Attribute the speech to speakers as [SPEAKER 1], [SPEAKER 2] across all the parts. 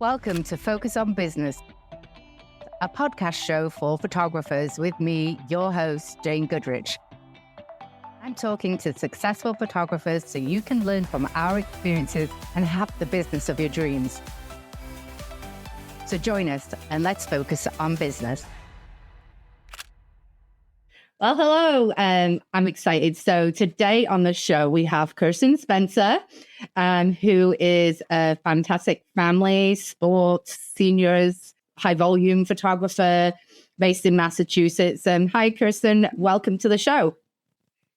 [SPEAKER 1] Welcome to Focus on Business, a podcast show for photographers with me, your host, Jane Goodrich. I'm talking to successful photographers so you can learn from our experiences and have the business of your dreams. So join us and let's focus on business. Well, hello, I'm excited. So today on the show, we have Kirsten Spencer, who is a fantastic family, sports, seniors, high volume photographer based in Massachusetts. Hi, Kirsten. Welcome to the show.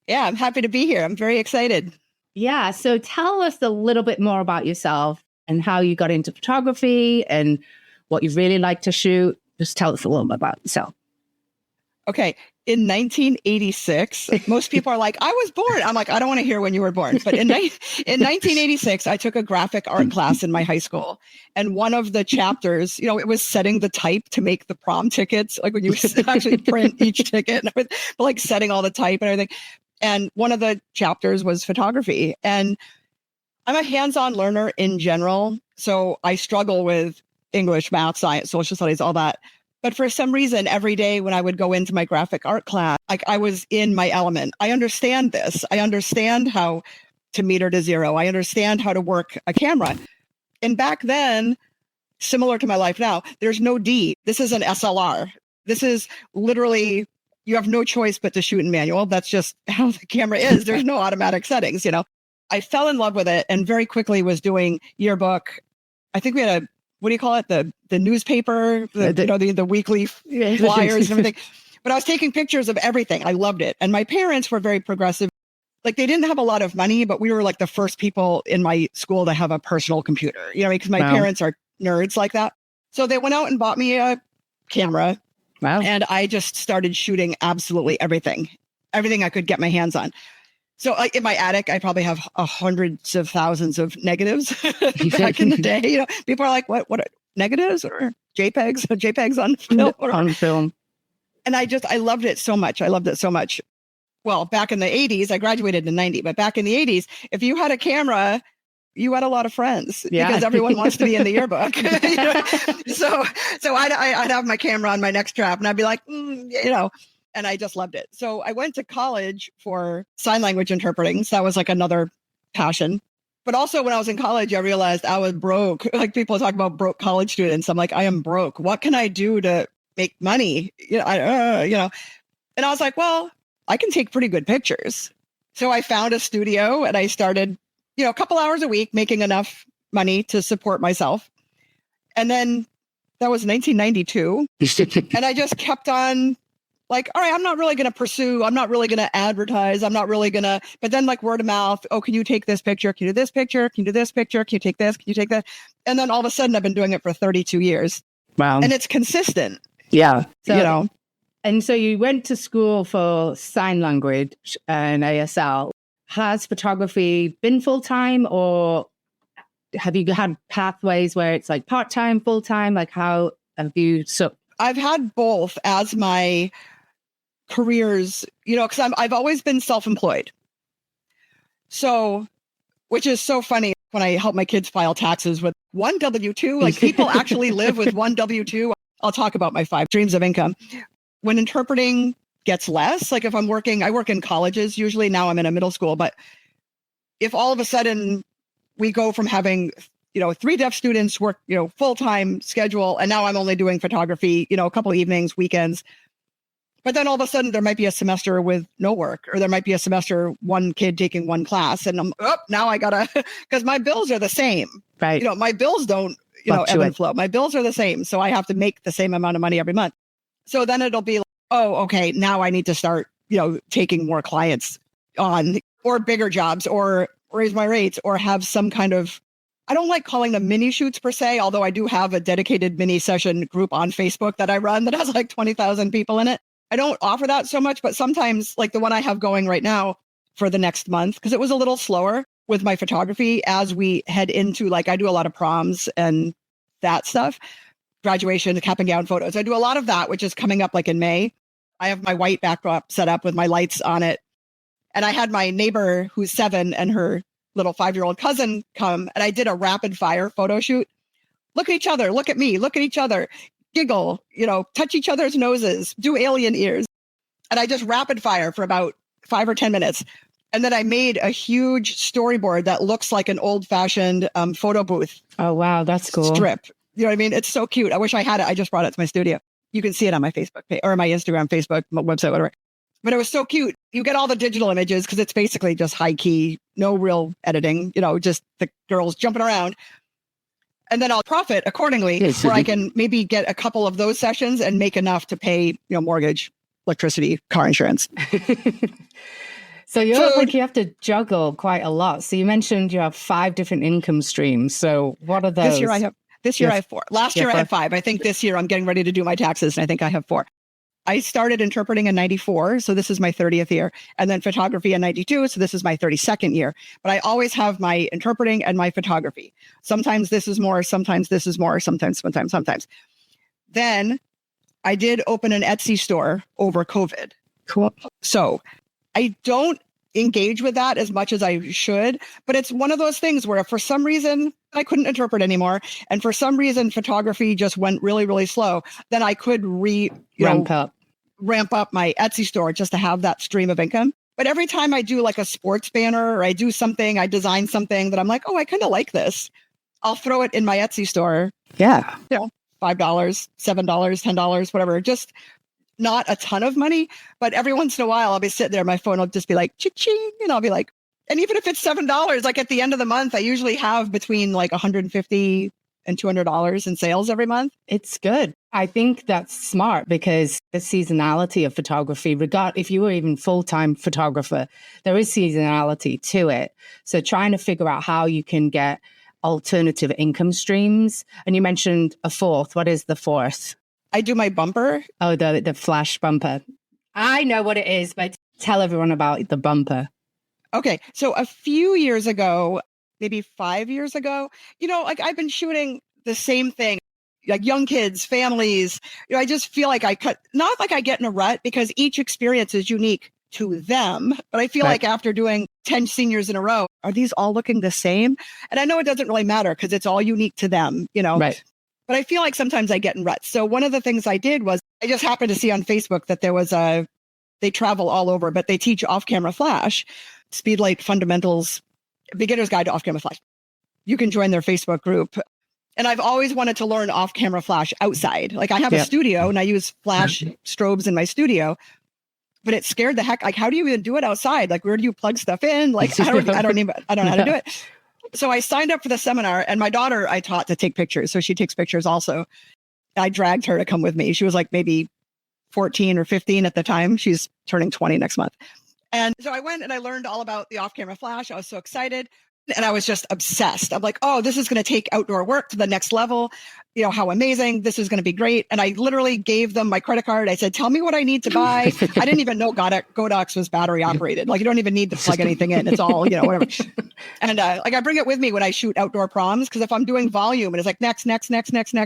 [SPEAKER 2] Yeah, I'm happy to be here. I'm very excited.
[SPEAKER 1] Yeah. So tell us a little bit more about yourself and how you got into photography and what you really like to shoot. Just tell us a little bit about yourself.
[SPEAKER 2] Okay. In 1986, most people are like, I was born. I'm like, I don't want to hear when you were born. But in 1986, I took a graphic art class in my high school. And one of the chapters, it was setting the type to make the prom tickets, like when you actually print each ticket, but like setting all the type and everything. And one of the chapters was photography. And I'm a hands-on learner in general. So I struggle with English, math, science, social studies, all that. But for some reason, every day when I would go into my graphic art class, like I was in my element. I understand this. I understand how to meter to zero. I understand how to work a camera. And back then, similar to my life now, there's no D. This is an SLR. This is literally, you have no choice but to shoot in manual. That's just how the camera is. There's no automatic settings, I fell in love with it and very quickly was doing yearbook. I think we had what do you call it? The newspaper, the weekly flyers and everything. But I was taking pictures of everything. I loved it. And my parents were very progressive. Like they didn't have a lot of money, but we were like the first people in my school to have a personal computer, because my parents are nerds like that. So they went out and bought me a camera.
[SPEAKER 1] Wow.
[SPEAKER 2] And I just started shooting absolutely everything I could get my hands on. So in my attic, I probably have hundreds of thousands of negatives back in the day. People are like, what are negatives or JPEGs? JPEGs on film?
[SPEAKER 1] On film.
[SPEAKER 2] And I loved it so much. Well, back in the 80s, I graduated in 90, but back in the 80s, if you had a camera, you had a lot of friends because everyone wants to be in the yearbook. So I'd have my camera on my neck strap and I'd be like, and I just loved it. So I went to college for sign language interpreting. So that was like another passion. But also when I was in college, I realized I was broke. Like people talk about broke college students. I'm like, I am broke. What can I do to make money? And I was like, well, I can take pretty good pictures. So I found a studio and I started, a couple hours a week making enough money to support myself. And then that was 1992. And I just kept on like, all right, I'm not really going to advertise. I'm not really going to, but then like word of mouth. Oh, can you take this picture? Can you do this picture? Can you do this picture? Can you take this? Can you take that? And then all of a sudden I've been doing it for 32 years.
[SPEAKER 1] Wow.
[SPEAKER 2] And it's consistent.
[SPEAKER 1] Yeah. So, And so you went to school for sign language and ASL. Has photography been full-time or have you had pathways where it's like part-time, full-time? Like how have you,
[SPEAKER 2] I've had both as my careers, because I've always been self-employed. So, which is so funny when I help my kids file taxes with one W-2, like people actually live with one W-2. I'll talk about my 5 streams of income. When interpreting gets less, like if I work in colleges, usually now I'm in a middle school, but if all of a sudden we go from having 3 deaf students work, full-time schedule. And now I'm only doing photography, a couple of evenings, weekends. But then all of a sudden there might be a semester with no work, or there might be a semester, one kid taking one class. And now I gotta, because my bills are the same.
[SPEAKER 1] Right.
[SPEAKER 2] My bills don't, ebb and flow. My bills are the same. So I have to make the same amount of money every month. So then it'll be like, oh, okay, now I need to start, taking more clients on or bigger jobs or raise my rates or have some kind of, I don't like calling them mini shoots per se, although I do have a dedicated mini session group on Facebook that I run that has like 20,000 people in it. I don't offer that so much, but sometimes like the one I have going right now for the next month, because it was a little slower with my photography as we head into, like I do a lot of proms and that stuff, graduation, cap and gown photos. I do a lot of that, which is coming up like in May. I have my white backdrop set up with my lights on it. And I had my neighbor who's 7 and her little 5-year-old cousin come, and I did a rapid fire photo shoot. look at each other, look at me, look at each other, giggle, touch each other's noses, do alien ears. And I just rapid fire for about 5 or 10 minutes. And then I made a huge storyboard that looks like an old fashioned photo booth.
[SPEAKER 1] Oh, wow. That's cool.
[SPEAKER 2] Strip. You know what I mean? It's so cute. I wish I had it. I just brought it to my studio. You can see it on my Facebook page or my Instagram, Facebook, my website, whatever. But it was so cute. You get all the digital images because it's basically just high key, no real editing, just the girls jumping around. And then I'll profit accordingly where I can maybe get a couple of those sessions and make enough to pay, mortgage, electricity, car insurance.
[SPEAKER 1] So you look like you have to juggle quite a lot. So you mentioned you have 5 different income streams. So what are those?
[SPEAKER 2] This year I have 4. Last year I had 5. I think this year I'm getting ready to do my taxes and I think I have 4. I started interpreting in 94. So this is my 30th year, and then photography in 92. So this is my 32nd year, but I always have my interpreting and my photography. Sometimes this is more, sometimes this is more, sometimes. Then I did open an Etsy store over COVID.
[SPEAKER 1] Cool.
[SPEAKER 2] So I don't engage with that as much as I should, but it's one of those things where if for some reason I couldn't interpret anymore, and for some reason photography just went really, really slow, then I could ramp up my Etsy store just to have that stream of income. But every time I do like a sports banner or I do something, I design something that I'm like, oh, I kind of like this, I'll throw it in my Etsy store.
[SPEAKER 1] Yeah.
[SPEAKER 2] $5, $7, $10, whatever. Just not a ton of money, but every once in a while I'll be sitting there, my phone will just be like, cha-ching, I'll be like, and even if it's $7, like at the end of the month, I usually have between like $150 and $200 in sales every month.
[SPEAKER 1] It's good. I think that's smart because the seasonality of photography, if you were even full-time photographer, there is seasonality to it. So trying to figure out how you can get alternative income streams. And you mentioned a 4th. What is the 4th?
[SPEAKER 2] I do my bumper.
[SPEAKER 1] Oh, the flash bumper. I know what it is, but tell everyone about the bumper.
[SPEAKER 2] Okay. So a few years ago, maybe 5 years ago, like I've been shooting the same thing, like young kids, families. I just feel like not like I get in a rut because each experience is unique to them. But I feel like after doing 10 seniors in a row, are these all looking the same? And I know it doesn't really matter because it's all unique to them,
[SPEAKER 1] Right.
[SPEAKER 2] But I feel like sometimes I get in ruts. So one of the things I did was I just happened to see on Facebook that there was they travel all over, but they teach off-camera flash, Speedlight Fundamentals, Beginner's Guide to Off-Camera Flash. You can join their Facebook group. And I've always wanted to learn off-camera flash outside. Like I have a studio and I use flash strobes in my studio, but it scared the heck. Like, how do you even do it outside? Like, where do you plug stuff in? Like, I don't know how to do it. So I signed up for the seminar, and my daughter I taught to take pictures. So she takes pictures also. I dragged her to come with me. She was like maybe 14 or 15 at the time. She's turning 20 next month. And so I went and I learned all about the off-camera flash. I was so excited. And I was just obsessed. I'm like, oh, this is going to take outdoor work to the next level. How amazing. This is going to be great. And I literally gave them my credit card. I said, tell me what I need to buy. I didn't even know Godox was battery operated. Like you don't even need to plug anything in. It's all, whatever. And like I bring it with me when I shoot outdoor proms, because if I'm doing volume and it's like next,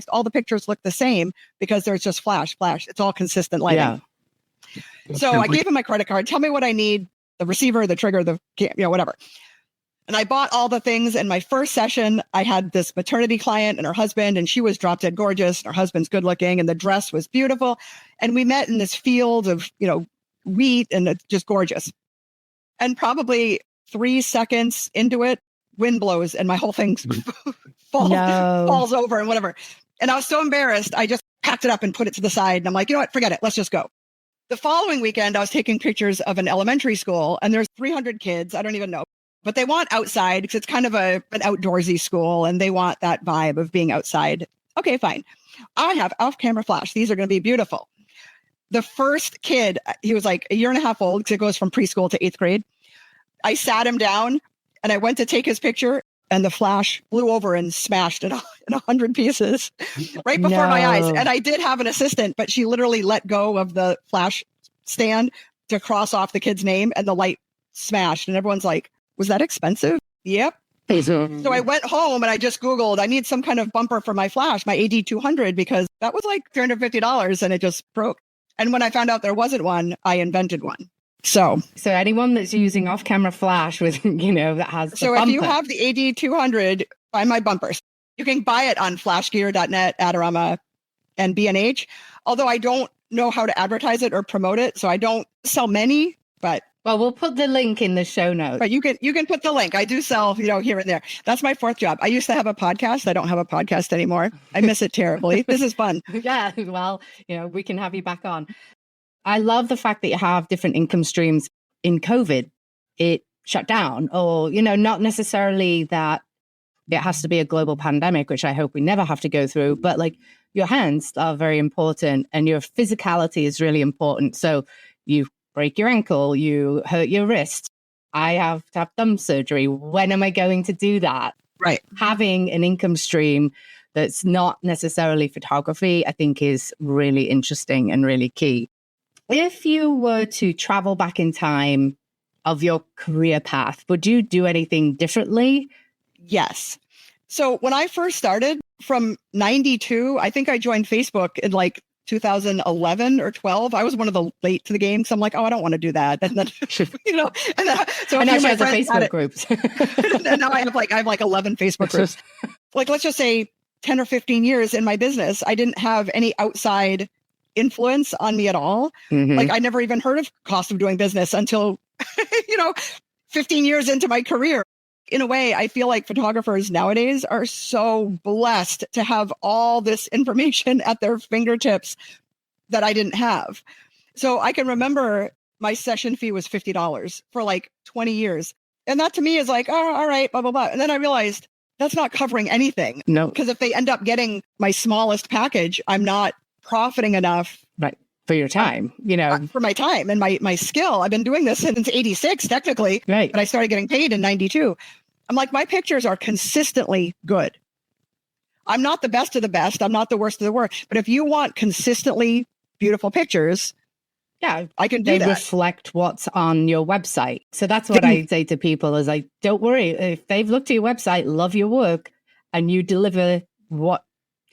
[SPEAKER 2] all the pictures look the same because there's just flash. It's all consistent lighting. Yeah. So I gave him my credit card. Tell me what I need, the receiver, the trigger, whatever. And I bought all the things. In my first session, I had this maternity client and her husband, and she was drop dead gorgeous. And her husband's good looking, and the dress was beautiful. And we met in this field of, wheat, and it's just gorgeous. And probably 3 seconds into it, wind blows, and my whole thing falls over and whatever. And I was so embarrassed. I just packed it up and put it to the side. And I'm like, you know what? Forget it. Let's just go. The following weekend, I was taking pictures of an elementary school, and there's 300 kids. I don't even know. But they want outside because it's kind of an outdoorsy school and they want that vibe of being outside. Okay, fine. I have off-camera flash. These are going to be beautiful. The first kid, he was like a year and a half old because it goes from preschool to 8th grade. I sat him down and I went to take his picture and the flash blew over and smashed it in 100 pieces right before my eyes. And I did have an assistant, but she literally let go of the flash stand to cross off the kid's name and the light smashed. And everyone's like, was that expensive? Yep. So I went home and I just Googled, I need some kind of bumper for my flash, my AD200, because that was like $350 and it just broke. And when I found out there wasn't one, I invented one. So
[SPEAKER 1] anyone that's using off-camera flash with, that has the
[SPEAKER 2] so
[SPEAKER 1] bumper.
[SPEAKER 2] If you have the AD200, buy my bumpers. You can buy it on flashgear.net, Adorama, and B&H. Although I don't know how to advertise it or promote it, so I don't sell many, but
[SPEAKER 1] well, we'll put the link in the show notes.
[SPEAKER 2] But you can put the link. I do sell, here and there. That's my fourth job. I used to have a podcast. I don't have a podcast anymore. I miss it terribly. This is fun.
[SPEAKER 1] Yeah, well, we can have you back on. I love the fact that you have different income streams. In COVID, it shut down, or, not necessarily that it has to be a global pandemic, which I hope we never have to go through, but like your hands are very important and your physicality is really important. So you break your ankle, you hurt your wrist. I have to have thumb surgery. When am I going to do that?
[SPEAKER 2] Right.
[SPEAKER 1] Having an income stream that's not necessarily photography, I think is really interesting and really key. If you were to travel back in time of your career path, would you do anything differently?
[SPEAKER 2] Yes. So when I first started from 92, I think I joined Facebook in like 2011 or 12. I was one of the late to the game. So I'm like, oh, I don't want to do that. And then, so
[SPEAKER 1] and now she has a Facebook groups.
[SPEAKER 2] And now I have like 11 Facebook groups. Like, let's just say 10 or 15 years in my business, I didn't have any outside influence on me at all. Mm-hmm. Like I never even heard of cost of doing business until, 15 years into my career. In a way, I feel like photographers nowadays are so blessed to have all this information at their fingertips that I didn't have. So I can remember my session fee was $50 for like 20 years. And that to me is like, oh, all right, blah, blah, blah. And then I realized that's not covering anything.
[SPEAKER 1] No.
[SPEAKER 2] Because if they end up getting my smallest package, I'm not profiting enough.
[SPEAKER 1] Right. For your time,
[SPEAKER 2] For my time and my skill. I've been doing this since 86, technically.
[SPEAKER 1] Right.
[SPEAKER 2] But I started getting paid in 92. I'm like, my pictures are consistently good. I'm not the best of the best. I'm not the worst of the worst. But if you want consistently beautiful pictures,
[SPEAKER 1] yeah,
[SPEAKER 2] I can do that.
[SPEAKER 1] They reflect what's on your website. So that's what I say to people is like, don't worry. If they've looked at your website, love your work, and you deliver what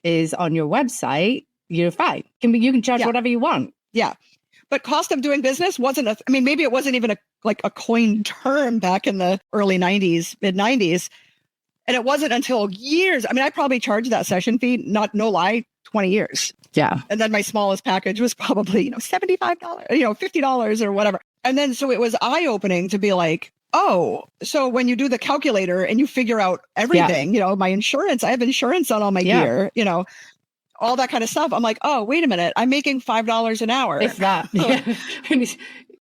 [SPEAKER 1] is on your website, you're fine. You can charge whatever you want.
[SPEAKER 2] Yeah. But cost of doing business wasn't maybe it wasn't even a coined term back in the early 90s, mid 90s. And it wasn't until years. I probably charged that session fee, no lie, 20 years.
[SPEAKER 1] Yeah.
[SPEAKER 2] And then my smallest package was probably, $75, $50 or whatever. And then, so it was eye-opening to be like, oh, so when you do the calculator and you figure out everything, my insurance, I have insurance on all my gear, all that kind of stuff. I'm like, oh, wait a minute. I'm making $5 an hour.
[SPEAKER 1] If that. Yeah.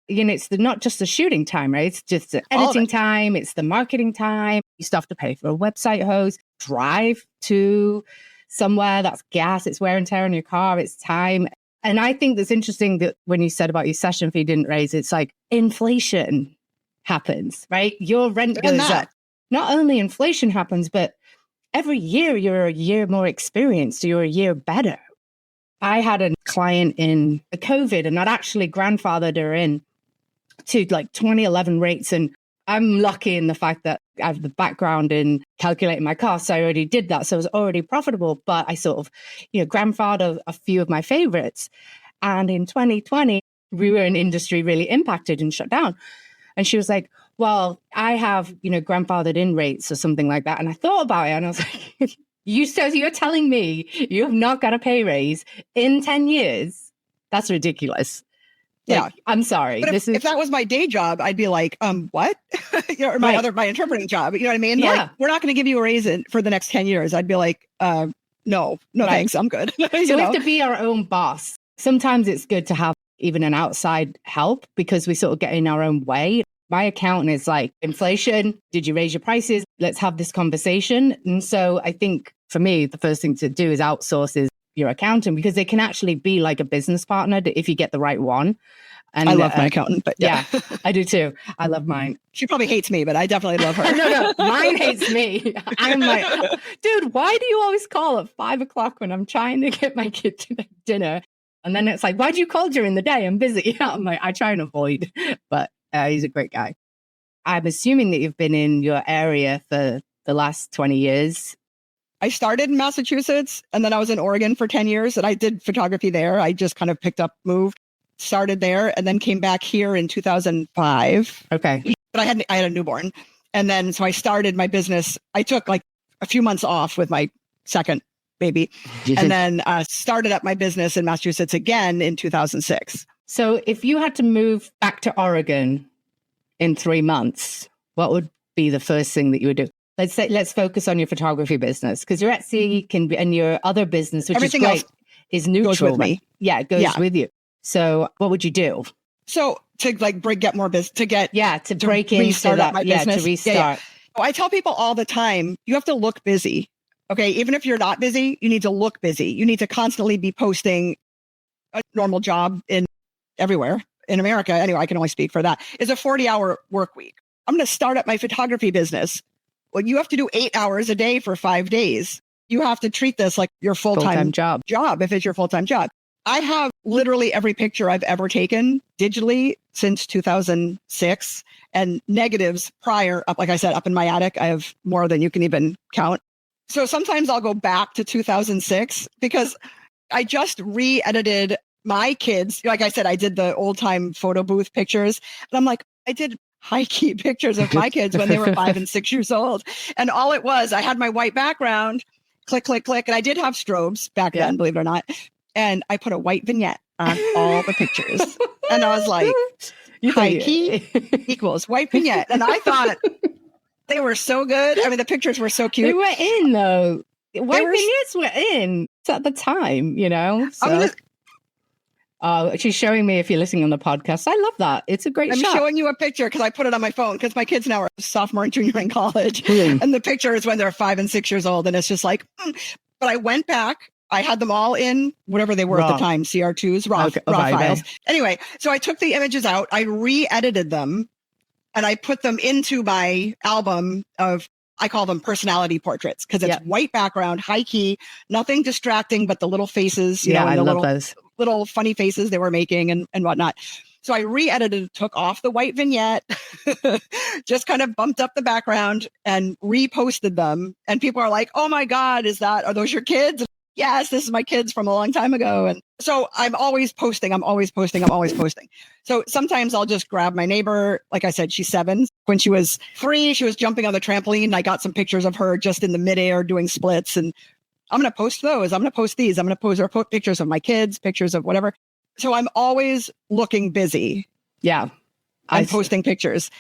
[SPEAKER 1] It's not just the shooting time, right? It's just the editing time. It's the marketing time. You still have to pay for a website host, drive to somewhere. That's gas. It's wear and tear on your car. It's time. And I think that's interesting that when you said about your session fee didn't raise, it's like inflation happens, right? Your rent goes up. Not only inflation happens, but every year you're a year more experienced. You're a year better. I had a client in the COVID and I'd actually grandfathered her in to like 2011 rates. And I'm lucky in the fact that I have the background in calculating my costs. So I already did that. So it was already profitable, but I sort of, grandfathered a few of my favorites. And in 2020, we were an industry really impacted and shut down. And she was like, well, I have, grandfathered in rates or something like that. And I thought about it and I was like, you're telling me you have not got a pay raise in 10 years? That's ridiculous. Like, yeah. I'm sorry.
[SPEAKER 2] But if that was my day job, I'd be like, what? Or my interpreting job. You know what I mean?
[SPEAKER 1] Yeah.
[SPEAKER 2] Like, we're not going to give you a raise for the next 10 years. I'd be like, no, thanks. I'm good.
[SPEAKER 1] So we have to be our own boss. Sometimes it's good to have even an outside help because we sort of get in our own way. My accountant is like, inflation, did you raise your prices? Let's have this conversation. And so I think for me, the first thing to do is outsource your accountant because they can actually be like a business partner if you get the right one. And
[SPEAKER 2] I love my accountant, but
[SPEAKER 1] yeah, I do too. I love mine.
[SPEAKER 2] She probably hates me, but I definitely love her.
[SPEAKER 1] No, mine hates me. I'm like, dude, why do you always call at 5 o'clock when I'm trying to get my kid to dinner? And then it's like, why do you call during the day? I'm busy. I'm like, I try and avoid, but he's a great guy. I'm assuming that you've been in your area for the last 20 years.
[SPEAKER 2] I started in Massachusetts and then I was in Oregon for 10 years and I did photography there. I just kind of moved, started there and then came back here in 2005.
[SPEAKER 1] Okay.
[SPEAKER 2] But I had a newborn. And then, so I started my business. I took like a few months off with my second baby. And then started up my business in Massachusetts again in 2006.
[SPEAKER 1] So if you had to move back to Oregon in 3 months, what would be the first thing that you would do? Let's focus on your photography business, because your Etsy can be, and your other business, which
[SPEAKER 2] everything
[SPEAKER 1] is great,
[SPEAKER 2] else
[SPEAKER 1] is neutral.
[SPEAKER 2] goes with me.
[SPEAKER 1] Yeah, it goes with you. So what would you do?
[SPEAKER 2] So to like get more business, to break
[SPEAKER 1] into that,
[SPEAKER 2] my business.
[SPEAKER 1] To restart.
[SPEAKER 2] Oh, I tell people all the time, you have to look busy. Okay. Even if you're not busy, you need to look busy. You need to constantly be posting. A normal job in everywhere in America, anyway, I can only speak for that, is a 40-hour work week. I'm going to start up my photography business. Well, you have to do 8 hours a day for 5 days. You have to treat this like your full-time job if it's your full-time job. I have literally every picture I've ever taken digitally since 2006, and negatives prior, up, like I said, up in my attic. I have more than you can even count. So sometimes I'll go back to 2006 because I just re-edited my kids. Like I said, I did the old time photo booth pictures. And I'm like, I did high key pictures of my kids when they were 5 and 6 years old. And all it was, I had my white background, click, click, click. And I did have strobes back then, believe it or not. And I put a white vignette on all the pictures. And I was like, high key equals white vignette. And I thought they were so good. I mean, the pictures were so cute.
[SPEAKER 1] They were in though. White vignettes were in at the time, you know. So. She's showing me, if you're listening on the podcast. I love that. It's a great shot.
[SPEAKER 2] I'm showing you a picture because I put it on my phone because my kids now are sophomore and junior in college. And the picture is when they're 5 and 6 years old. And it's just like, But I went back. I had them all in whatever they were at the time, CR2s, raw files. Anyway, so I took the images out. I re-edited them and I put them into my album of, I call them personality portraits because it's white background, high key, nothing distracting but the little faces, you know, and
[SPEAKER 1] I love those
[SPEAKER 2] little funny faces they were making and whatnot. So I re-edited, took off the white vignette, just kind of bumped up the background and reposted them. And people are like, oh my God, are those your kids? Yes, this is my kids from a long time ago. And so I'm always posting. So sometimes I'll just grab my neighbor. Like I said, she's 7. When she was 3, she was jumping on the trampoline. And I got some pictures of her just in the midair doing splits. And I'm going to post those. I'm going to post these. I'm going to post pictures of my kids, pictures of whatever. So I'm always looking busy.
[SPEAKER 1] Yeah.
[SPEAKER 2] I'm posting pictures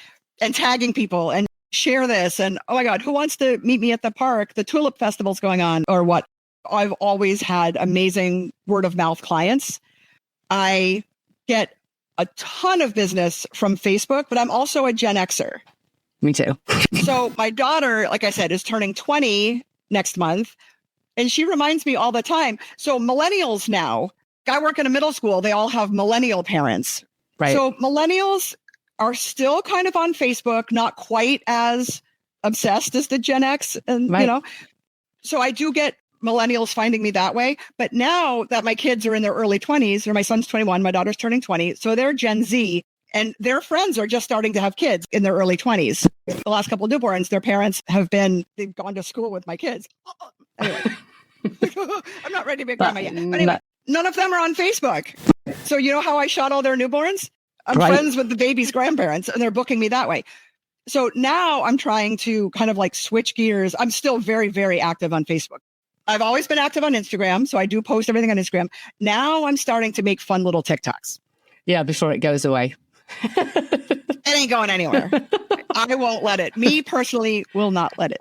[SPEAKER 2] and tagging people and share this. And oh my God, who wants to meet me at the park? The Tulip Festival's going on or what? I've always had amazing word of mouth clients. I get a ton of business from Facebook, but I'm also a Gen Xer.
[SPEAKER 1] Me too.
[SPEAKER 2] So my daughter, like I said, is turning 20 next month. And she reminds me all the time. So millennials now, I work in a middle school. They all have millennial parents.
[SPEAKER 1] Right.
[SPEAKER 2] So millennials are still kind of on Facebook, not quite as obsessed as the Gen X. And, you know, so I do get millennials finding me that way. But now that my kids are in their early 20s, or my son's 21, my daughter's turning 20. So they're Gen Z and their friends are just starting to have kids in their early 20s. The last couple of newborns, their parents they've gone to school with my kids. Anyway, I'm not ready to be a grandma yet. But anyway, none of them are on Facebook. So you know how I shot all their newborns? I'm friends with the baby's grandparents and they're booking me that way. So now I'm trying to kind of like switch gears. I'm still very, very active on Facebook. I've always been active on Instagram, so I do post everything on Instagram. Now I'm starting to make fun little TikToks.
[SPEAKER 1] Yeah, before it goes away.
[SPEAKER 2] It ain't going anywhere. I won't let it. Me personally will not let it.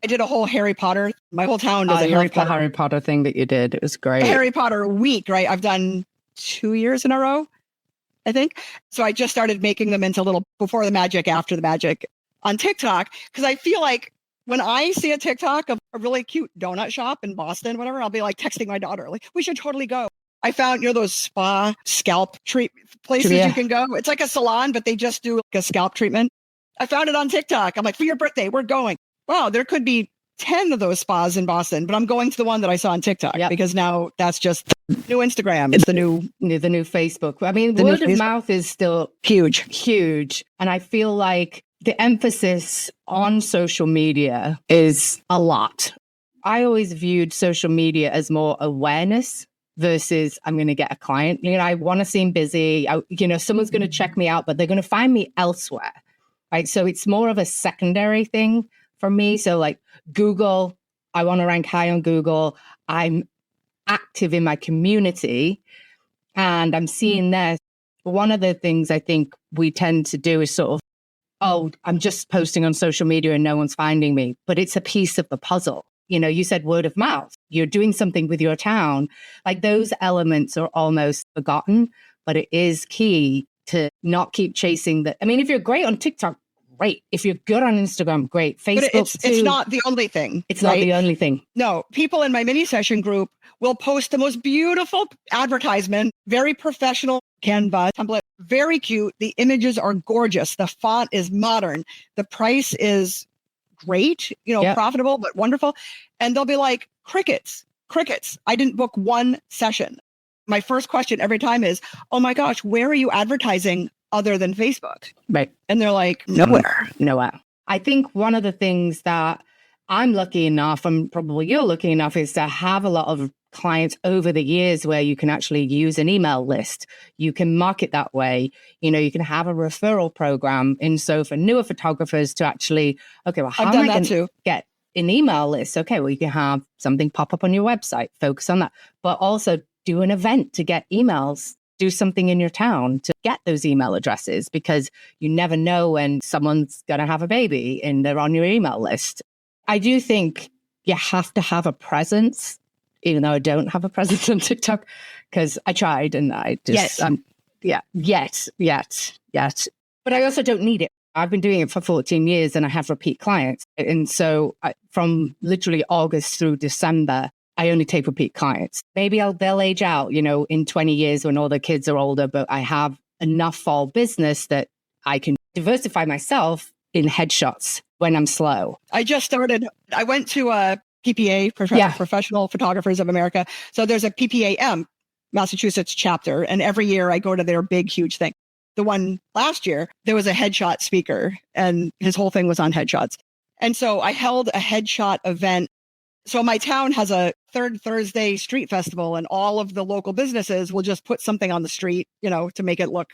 [SPEAKER 2] I did a whole Harry Potter. My whole town does a Harry
[SPEAKER 1] Potter thing that you did. It was great.
[SPEAKER 2] A Harry Potter week, right? I've done 2 years in a row, I think. So I just started making them into little before the magic, after the magic on TikTok because I feel like when I see a TikTok of a really cute donut shop in Boston, whatever, I'll be like texting my daughter, like, we should totally go. I found, those spa scalp treat places you can go. It's like a salon, but they just do like a scalp treatment. I found it on TikTok. I'm like, for your birthday, we're going. Wow, there could be 10 of those spas in Boston, but I'm going to the one that I saw on TikTok because now that's just new Instagram. It's the new
[SPEAKER 1] Facebook. I mean, word of mouth is still huge. And I feel like the emphasis on social media is a lot. I always viewed social media as more awareness versus I'm going to get a client. I want to seem busy. Someone's going to check me out, but they're going to find me elsewhere. Right. So it's more of a secondary thing for me. So like Google, I want to rank high on Google. I'm active in my community and I'm seeing this. One of the things I think we tend to do is sort of, oh, I'm just posting on social media and no one's finding me, but it's a piece of the puzzle. You know, you said word of mouth, you're doing something with your town. Like those elements are almost forgotten, but it is key to not keep chasing that. I mean, if you're great on TikTok, great. If you're good on Instagram, great. Facebook,
[SPEAKER 2] but it's not the only thing.
[SPEAKER 1] It's not the only thing.
[SPEAKER 2] No, people in my mini session group will post the most beautiful advertisement, very professional Canva template, very cute. The images are gorgeous. The font is modern. The price is great, profitable, but wonderful. And they'll be like, crickets. I didn't book one session. My first question every time is, oh my gosh, where are you advertising other than Facebook?
[SPEAKER 1] Right.
[SPEAKER 2] And they're like, nowhere.
[SPEAKER 1] I think one of the things that I'm lucky enough, and probably you're lucky enough, is to have a lot of clients over the years where you can actually use an email list. You can market that way. You can have a referral program. And so for newer photographers to actually, okay, well, how am I going to get an email list? Okay, well, you can have something pop up on your website, focus on that, but also do an event to get emails. Do something in your town to get those email addresses, because you never know when someone's going to have a baby and they're on your email list. I do think you have to have a presence, even though I don't have a presence on TikTok, because I tried and I just, yet. But I also don't need it. I've been doing it for 14 years and I have repeat clients. And so from literally August through December, I only take repeat clients. Maybe they'll age out, in 20 years when all the kids are older, but I have enough fall business that I can diversify myself in headshots when I'm slow.
[SPEAKER 2] I went to a PPA, Professional Photographers of America. So there's a PPAM, Massachusetts chapter. And every year I go to their big, huge thing. The one last year, there was a headshot speaker and his whole thing was on headshots. And so I held a headshot event. So my town has a third Thursday street festival and all of the local businesses will just put something on the street, to make it look,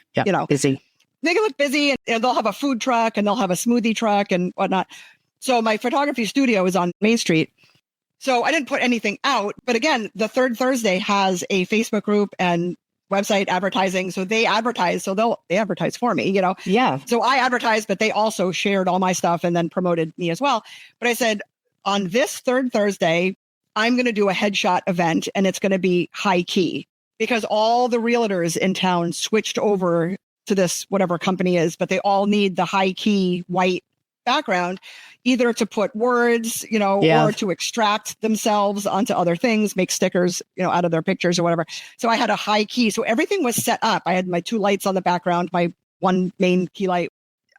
[SPEAKER 1] busy.
[SPEAKER 2] Make it look busy, and they'll have a food truck and they'll have a smoothie truck and whatnot. So my photography studio is on Main Street. So I didn't put anything out, but again, the third Thursday has a Facebook group and website advertising. So they advertise. So they advertise for me,
[SPEAKER 1] Yeah.
[SPEAKER 2] So I advertised, but they also shared all my stuff and then promoted me as well. But I said, on this third Thursday, I'm going to do a headshot event and it's going to be high key because all the realtors in town switched over to this, whatever company is, but they all need the high key white background, either to put words, or to extract themselves onto other things, make stickers, out of their pictures or whatever. So I had a high key. So everything was set up. I had my 2 lights on the background, my 1 main key light.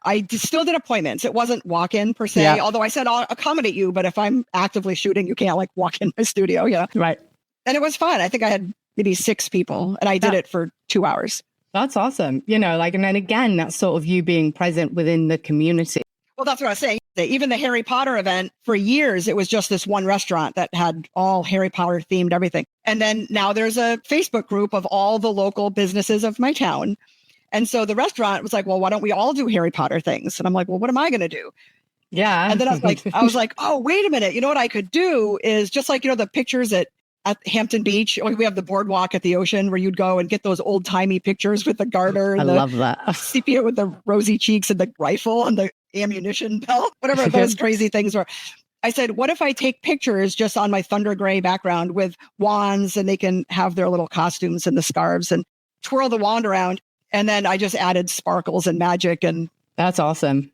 [SPEAKER 2] I still did appointments. It wasn't walk-in per se, although I said, I'll accommodate you. But if I'm actively shooting, you can't walk in my studio.
[SPEAKER 1] Right.
[SPEAKER 2] And it was fun. I think I had maybe 6 people and I did it for 2 hours.
[SPEAKER 1] That's awesome. And then again, that's sort of you being present within the community.
[SPEAKER 2] Well, that's what I was saying. Even the Harry Potter event, for years, it was just this one restaurant that had all Harry Potter themed everything. And then now there's a Facebook group of all the local businesses of my town. And so the restaurant was like, well, why don't we all do Harry Potter things? And I'm like, well, what am I going to do?
[SPEAKER 1] Yeah.
[SPEAKER 2] And then I was like, oh, wait a minute. You know what I could do is just like, the pictures at Hampton Beach. We have the boardwalk at the ocean where you'd go and get those old timey pictures with the garter. And
[SPEAKER 1] I love that.
[SPEAKER 2] Sepia with the rosy cheeks and the rifle and the ammunition belt, whatever those crazy things were. I said, what if I take pictures just on my thunder gray background with wands and they can have their little costumes and the scarves and twirl the wand around. And then I just added sparkles and magic. And
[SPEAKER 1] that's awesome.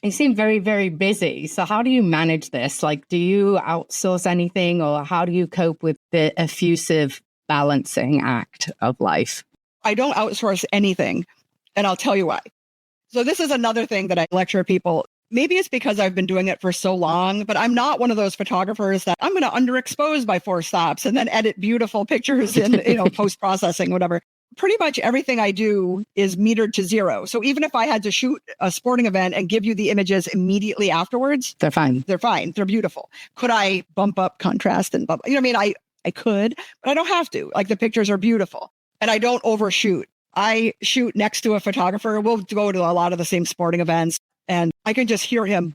[SPEAKER 1] You seem very, very busy. So how do you manage this? Do you outsource anything or how do you cope with the effusive balancing act of life?
[SPEAKER 2] I don't outsource anything. And I'll tell you why. So this is another thing that I lecture people. Maybe it's because I've been doing it for so long, but I'm not one of those photographers that I'm going to underexpose by 4 stops and then edit beautiful pictures in, post-processing, whatever. Pretty much everything I do is metered to 0. So even if I had to shoot a sporting event and give you the images immediately afterwards,
[SPEAKER 1] they're fine.
[SPEAKER 2] They're fine. They're beautiful. Could I bump up contrast and bump? I could, but I don't have to. The pictures are beautiful and I don't overshoot. I shoot next to a photographer. We'll go to a lot of the same sporting events. And I can just hear him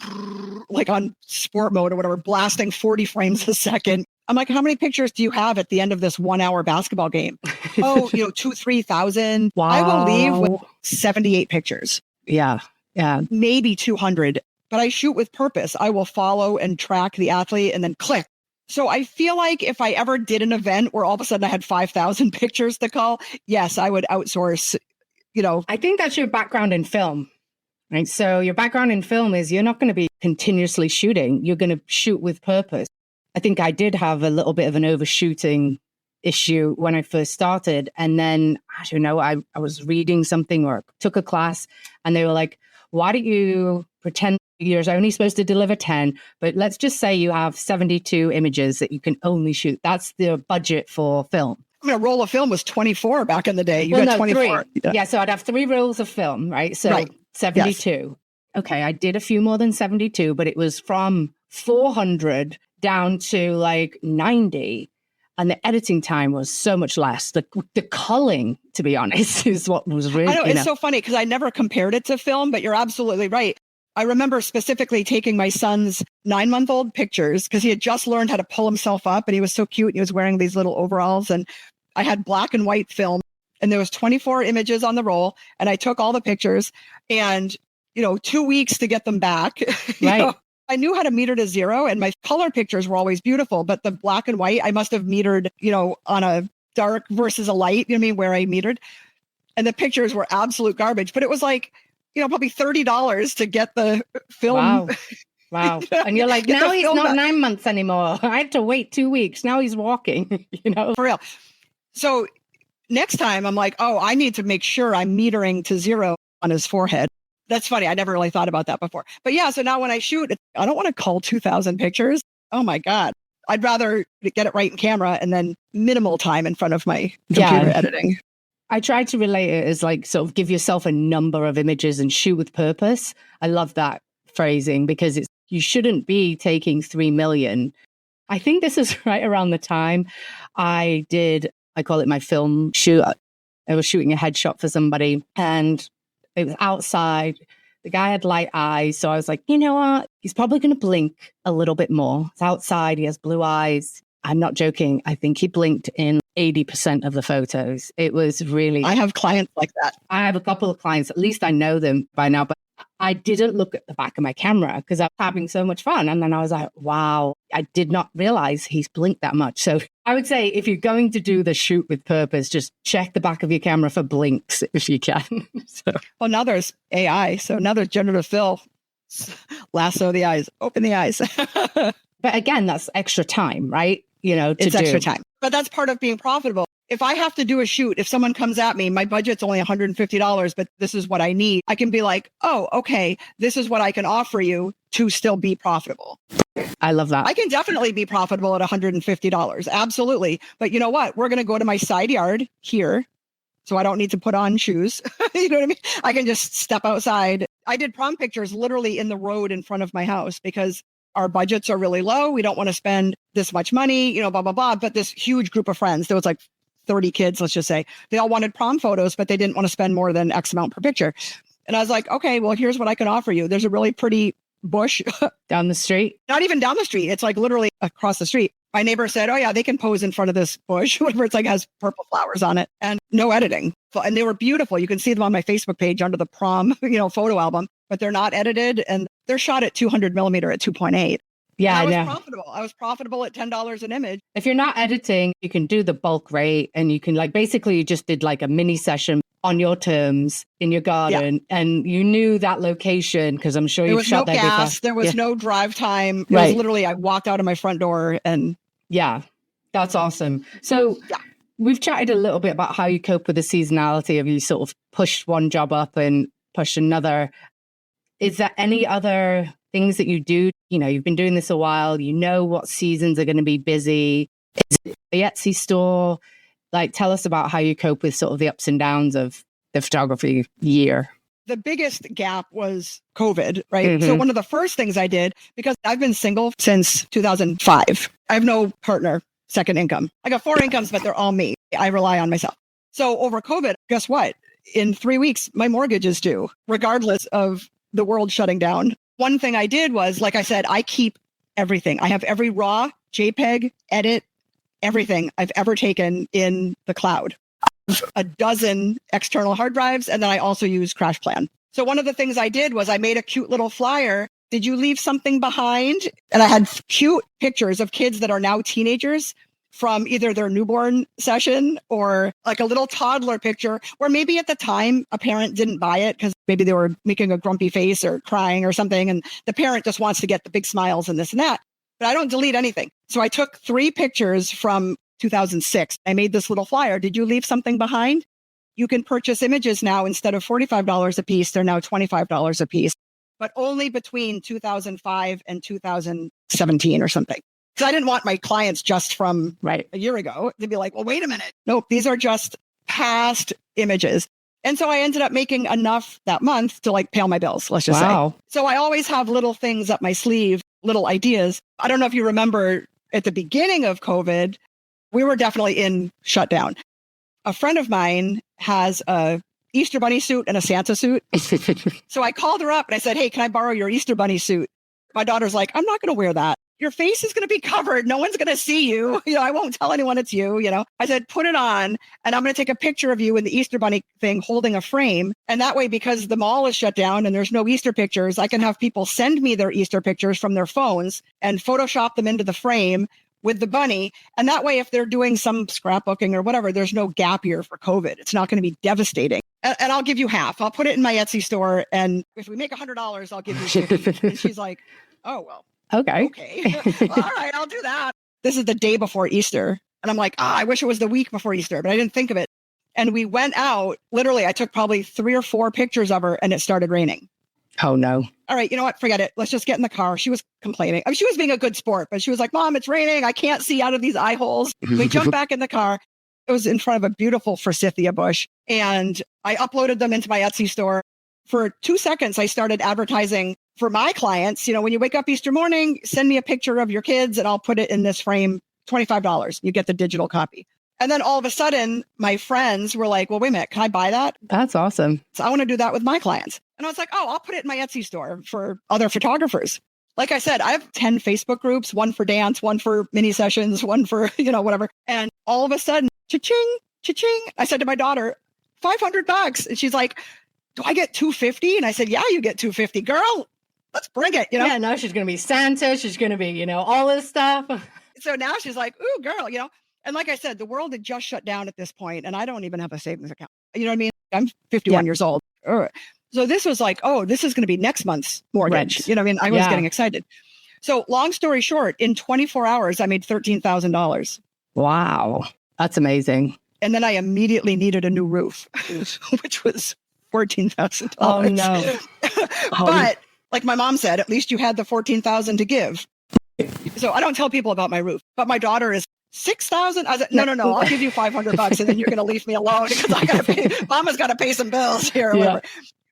[SPEAKER 2] like on sport mode or whatever, blasting 40 frames a second. I'm like, how many pictures do you have at the end of this 1 hour basketball game? Oh, 3,000.
[SPEAKER 1] Wow.
[SPEAKER 2] I will leave with 78 pictures.
[SPEAKER 1] Yeah. Yeah.
[SPEAKER 2] Maybe 200, but I shoot with purpose. I will follow and track the athlete and then click. So I feel like if I ever did an event where all of a sudden I had 5,000 pictures to call, yes, I would outsource,
[SPEAKER 1] I think that's your background in film, right? So your background in film is you're not going to be continuously shooting. You're going to shoot with purpose. I think I did have a little bit of an overshooting issue when I first started. And then, I don't know, I was reading something or took a class and they were like, why don't you pretend you're only supposed to deliver 10, but let's just say you have 72 images that you can only shoot. That's the budget for film.
[SPEAKER 2] I mean, a roll of film was 24 back in the day. You got 24.
[SPEAKER 1] 3. Yeah, so I'd have 3 rolls of film, right? So
[SPEAKER 2] right.
[SPEAKER 1] 72.
[SPEAKER 2] Yes.
[SPEAKER 1] Okay, I did a few more than 72, but it was from 400 down to like 90. And the editing time was so much less. The culling, to be honest, is what was really...
[SPEAKER 2] I know, it's so funny because I never compared it to film, but you're absolutely right. I remember specifically taking my son's 9-month-old pictures because he had just learned how to pull himself up and he was so cute. He was wearing these little overalls and I had black and white film and there was 24 images on the roll and I took all the pictures and, 2 weeks to get them back.
[SPEAKER 1] Right.
[SPEAKER 2] I knew how to meter to 0 and my color pictures were always beautiful, but the black and white, I must have metered, on a dark versus a light, where I metered. And the pictures were absolute garbage, but it was like, probably $30 to get the film.
[SPEAKER 1] Wow. And you're like, now he's not 9 months anymore. I had to wait 2 weeks. Now he's walking,
[SPEAKER 2] For real. So next time I'm like, oh, I need to make sure I'm metering to 0 on his forehead. That's funny. I never really thought about that before. But yeah, so now when I shoot, I don't want to cull 2,000 pictures. Oh my God. I'd rather get it right in camera and then minimal time in front of my computer editing.
[SPEAKER 1] I tried to relate it as like sort of give yourself a number of images and shoot with purpose. I love that phrasing because you shouldn't be taking 3 million. I think this is right around the time I call it my film shoot. I was shooting a headshot for somebody and it was outside. The guy had light eyes. So I was like, you know what? He's probably going to blink a little bit more. It's outside. He has blue eyes. I'm not joking. I think he blinked in 80% of the photos. It was really...
[SPEAKER 2] I have clients like that.
[SPEAKER 1] I have a couple of clients. At least I know them by now. But I didn't look at the back of my camera because I was having so much fun. And then I was like, wow, I did not realize he's blinked that much. So I would say if you're going to do the shoot with purpose, just check the back of your camera for blinks if you can.
[SPEAKER 2] Well, now there's AI. So now there's generative fill. Lasso the eyes, open the eyes.
[SPEAKER 1] But again, that's extra time, right?
[SPEAKER 2] It's extra time. But that's part of being profitable. If I have to do a shoot, if someone comes at me, my budget's only $150, but this is what I need. I can be like, oh, okay, this is what I can offer you to still be profitable.
[SPEAKER 1] I love that.
[SPEAKER 2] I can definitely be profitable at $150. Absolutely. But you know what? We're going to go to my side yard here. So I don't need to put on shoes. You know what I mean? I can just step outside. I did prom pictures literally in the road in front of my house because our budgets are really low. We don't want to spend this much money, blah, blah, blah. But this huge group of friends, there was like 30 kids, let's just say, they all wanted prom photos, but they didn't want to spend more than X amount per picture. And I was like, okay, well, here's what I can offer you. There's a really pretty bush
[SPEAKER 1] down the street.
[SPEAKER 2] Not even down the street. It's like literally across the street. My neighbor said, oh yeah, they can pose in front of this bush, whatever. It's like has purple flowers on it and no editing. And they were beautiful. You can see them on my Facebook page under the prom, photo album, but they're not edited and they're shot at 200 millimeter at 2.8.
[SPEAKER 1] Yeah,
[SPEAKER 2] I was profitable. I was profitable at $10 an image.
[SPEAKER 1] If you're not editing, you can do the bulk rate and you can basically you just did like a mini session on your terms in your garden and you knew that location because I'm sure you've shot there before.
[SPEAKER 2] There was no gas. There was no drive time. It was literally, I walked out of my front door and...
[SPEAKER 1] Yeah, that's awesome. So we've chatted a little bit about how you cope with the seasonality of you sort of push one job up and push another. Is there any other things that you do? You've been doing this a while, what seasons are going to be busy. Is it the Etsy store? Tell us about how you cope with sort of the ups and downs of the photography year.
[SPEAKER 2] The biggest gap was COVID, right? Mm-hmm. So one of the first things I did, because I've been single since 2005. I have no partner, second income. I got 4 incomes, but they're all me. I rely on myself. So over COVID, guess what? In 3 weeks, my mortgage is due, regardless of the world shutting down, one thing I did was, like I said, I keep everything. I have every raw, JPEG, edit, everything I've ever taken in the cloud. A dozen external hard drives, and then I also use CrashPlan. So one of the things I did was I made a cute little flyer. Did you leave something behind? And I had cute pictures of kids that are now teenagers from either their newborn session or like a little toddler picture, or maybe at the time a parent didn't buy it because maybe they were making a grumpy face or crying or something. And the parent just wants to get the big smiles and this and that. But I don't delete anything. So I took 3 pictures from 2006. I made this little flyer. Did you leave something behind? You can purchase images now. Instead of $45 a piece, they're now $25 a piece, but only between 2005 and 2017 or something. Because I didn't want my clients just from a year ago to be like, well, wait a minute. Nope, these are just past images. And so I ended up making enough that month to like pay all my bills, let's just say. So I always have little things up my sleeve, little ideas. I don't know if you remember at the beginning of COVID, we were definitely in shutdown. A friend of mine has a Easter bunny suit and a Santa suit. So I called her up and I said, hey, can I borrow your Easter bunny suit? My daughter's like, I'm not going to wear that. Your face is going to be covered. No one's going to see you. I won't tell anyone it's you. I said, put it on and I'm going to take a picture of you in the Easter bunny thing holding a frame. And that way, because the mall is shut down and there's no Easter pictures, I can have people send me their Easter pictures from their phones and Photoshop them into the frame with the bunny. And that way, if they're doing some scrapbooking or whatever, there's no gap year for COVID. It's not going to be devastating. And I'll give you half. I'll put it in my Etsy store. And if we make $100, I'll give you 50. And she's like, oh, well. Okay. All right, I'll do that. This is the day before Easter. And I'm like, I wish it was the week before Easter, but I didn't think of it. And we went out. Literally, I took probably 3 or 4 pictures of her and it started raining.
[SPEAKER 1] Oh, no. All
[SPEAKER 2] right, you know what? Forget it. Let's just get in the car. She was complaining. I mean, she was being a good sport, but she was like, Mom, it's raining. I can't see out of these eye holes. We jumped back in the car. It was in front of a beautiful forsythia bush. And I uploaded them into my Etsy store. For 2 seconds, I started advertising for my clients. When you wake up Easter morning, send me a picture of your kids and I'll put it in this frame, $25. You get the digital copy. And then all of a sudden, my friends were like, well, wait a minute, can I buy that?
[SPEAKER 1] That's awesome.
[SPEAKER 2] So I want to do that with my clients. And I was like, oh, I'll put it in my Etsy store for other photographers. Like I said, I have 10 Facebook groups, one for dance, one for mini sessions, one for, whatever. And all of a sudden, cha-ching, cha-ching. I said to my daughter, $500. And she's like, do I get $250? And I said, yeah, you get $250, girl. Let's bring it.
[SPEAKER 1] Yeah, now she's going to be Santa. She's going to be, all this stuff.
[SPEAKER 2] So now she's like, ooh, girl, And like I said, the world had just shut down at this point, and I don't even have a savings account. You know what I mean? I'm 51 years old. So this was like, oh, this is going to be next month's mortgage. Rent. You know what I mean? I was getting excited. So long story short, in 24 hours, I made $13,000.
[SPEAKER 1] Wow. That's amazing.
[SPEAKER 2] And then I immediately needed a new roof, which was $14,000.
[SPEAKER 1] Oh, no.
[SPEAKER 2] But like my mom said, at least you had the $14,000 to give. So I don't tell people about my roof, but my daughter is $6,000. I said, no, I'll give you $500 and then you're going to leave me alone because I got to pay. Mama's got to pay some bills here. Or whatever.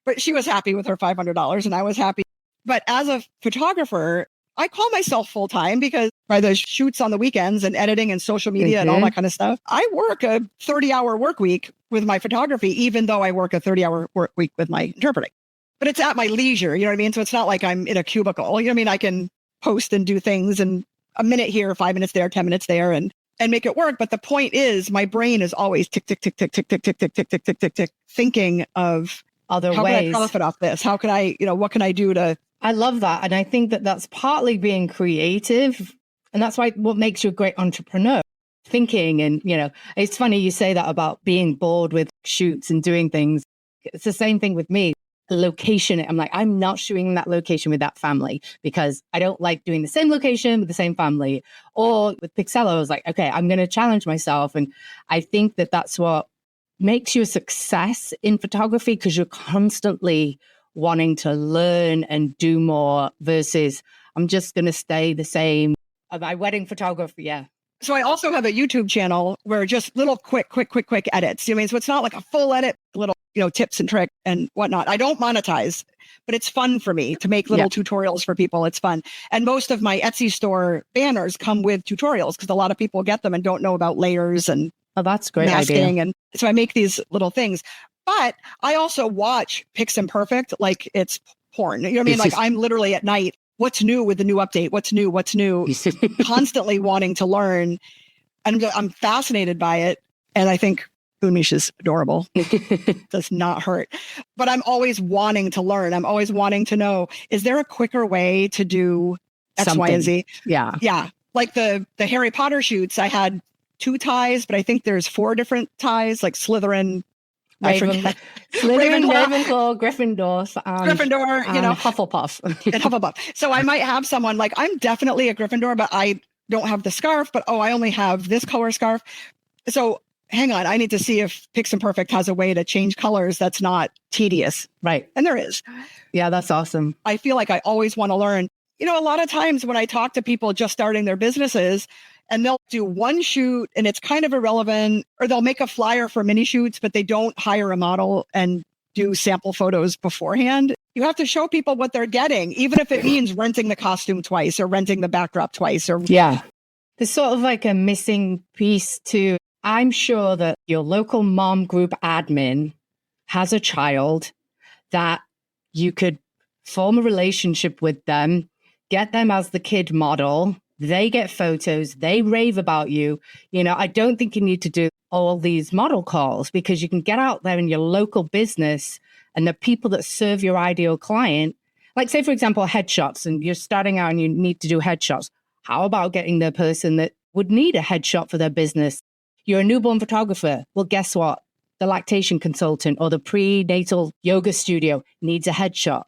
[SPEAKER 2] But she was happy with her $500 and I was happy. But as a photographer, I call myself full time because by the shoots on the weekends and editing and social media and all that kind of stuff, I work a 30-hour work week with my photography, even though I work a 30-hour work week with my interpreting. But it's at my leisure, you know what I mean? So it's not like I'm in a cubicle. You know what I mean? I can post and do things and a minute here, 5 minutes there, 10 minutes there and make it work. But the point is my brain is always tick, tick, tick, tick, tick, tick, tick, tick, tick, tick, tick, tick, tick, thinking of
[SPEAKER 1] other ways.
[SPEAKER 2] How can I profit off this? How can I, what can I do to...
[SPEAKER 1] I love that. And I think that that's partly being creative. And that's what makes you a great entrepreneur. Thinking and, it's funny you say that about being bored with shoots and doing things. It's the same thing with me. Location. I'm like, I'm not shooting that location with that family because I don't like doing the same location with the same family. Or with Pixella, I was like, okay, I'm going to challenge myself. And I think that that's what makes you a success in photography because you're constantly wanting to learn and do more versus I'm just going to stay the same. My wedding photography, yeah.
[SPEAKER 2] So I also have a YouTube channel where just little quick edits. So it's not like a full edit, little, tips and tricks and whatnot. I don't monetize, but it's fun for me to make little tutorials for people. It's fun. And most of my Etsy store banners come with tutorials because a lot of people get them and don't know about layers and
[SPEAKER 1] that's great
[SPEAKER 2] masking.
[SPEAKER 1] Idea.
[SPEAKER 2] And so I make these little things. But I also watch Pix Imperfect like it's porn. You know what I mean? Like I'm literally at night, what's new with the new update? What's new? Constantly wanting to learn. And I'm fascinated by it. And I think Boonish is adorable. Does not hurt. But I'm always wanting to learn. I'm always wanting to know, is there a quicker way to do X,
[SPEAKER 1] Something.
[SPEAKER 2] Y, and Z?
[SPEAKER 1] Yeah.
[SPEAKER 2] Yeah. Like the Harry Potter shoots, I had 2 ties, but I think there's 4 different ties, like Slytherin,
[SPEAKER 1] Slytherin, Ravenclaw, Gryffindor,
[SPEAKER 2] Gryffindor, you know,
[SPEAKER 1] Hufflepuff.
[SPEAKER 2] and Hufflepuff. So I might have someone like, I'm definitely a Gryffindor, but I don't have the scarf, but I only have this color scarf. So hang on, I need to see if Pix Perfect has a way to change colors that's not tedious.
[SPEAKER 1] Right.
[SPEAKER 2] And there is.
[SPEAKER 1] Yeah, that's awesome.
[SPEAKER 2] I feel like I always want to learn. You know, a lot of times when I talk to people just starting their businesses and they'll do one shoot and it's kind of irrelevant, or they'll make a flyer for mini shoots, but they don't hire a model and do sample photos beforehand. You have to show people what they're getting, even if it means renting the costume twice or renting the backdrop twice. Or
[SPEAKER 1] yeah, there's sort of like a missing piece to, I'm sure that your local mom group admin has a child that you could form a relationship with them, get them as the kid model. They get photos, they rave about you. You know, I don't think you need to do all these model calls, because you can get out there in your local business and the people that serve your ideal client, like say, for example, headshots, and you're starting out and you need to do headshots. How about getting the person that would need a headshot for their business? You're a newborn photographer. Well, guess what? The lactation consultant or the prenatal yoga studio needs a headshot.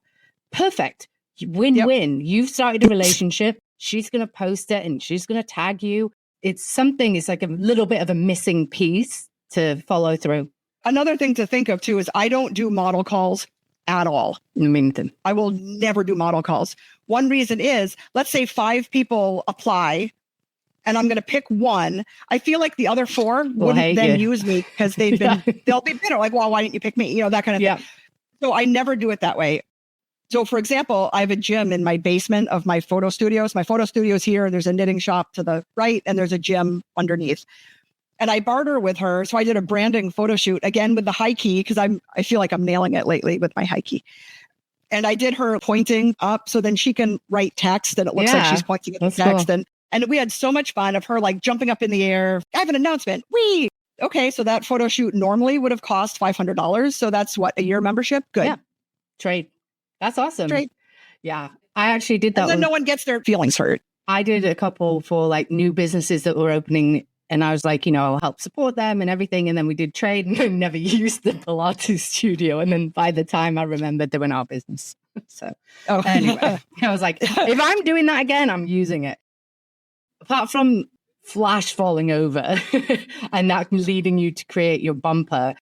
[SPEAKER 1] Perfect. Win-win. Yep. You've started a relationship. She's going to post it and she's going to tag you. It's like a little bit of a missing piece to follow through.
[SPEAKER 2] Another thing to think of too is I don't do model calls at all. I will never do model calls. One reason is, let's say 5 people apply and I'm going to pick one. I feel like the other 4 wouldn't then use me because they'll be bitter. Like, well, why didn't you pick me? You know, that kind of thing. So I never do it that way. So for example, I have a gym in my basement of my photo studios. My photo studio is here. There's a knitting shop to the right and there's a gym underneath. And I barter with her. So I did a branding photo shoot again with the high key, because I feel like I'm nailing it lately with my high key. And I did her pointing up so then she can write text and it looks like she's pointing at the text. Cool. And we had so much fun of her like jumping up in the air. I have an announcement. Okay, so that photo shoot normally would have cost $500. So that's what, a year membership? Good.
[SPEAKER 1] Yeah. Trade. That's awesome. Trade. Yeah. I actually did that.
[SPEAKER 2] And then no one gets their feelings hurt.
[SPEAKER 1] I did a couple for like new businesses that were opening. And I was like, you know, I'll help support them and everything. And then we did trade and I never used the Pilates studio. And then by the time I remembered, they were in our business. So anyway, I was like, if I'm doing that again, I'm using it. Apart from Flash falling over and that leading you to create your bumper,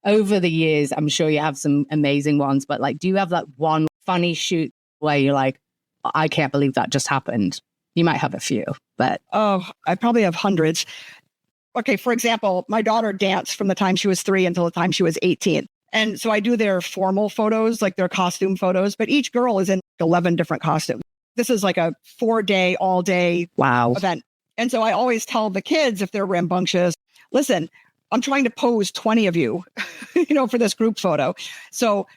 [SPEAKER 1] over the years, I'm sure you have some amazing ones, but like, do you have that one funny shoot where you're like, I can't believe that just happened? You might have a few, but.
[SPEAKER 2] Oh, I probably have hundreds. Okay, for example, my daughter danced from the time she was 3 until the time she was 18. And so I do their formal photos, like their costume photos, but each girl is in 11 different costumes. This is like a 4-day, all day event. And so I always tell the kids, if they're rambunctious, listen, I'm trying to pose 20 of you, you know, for this group photo. So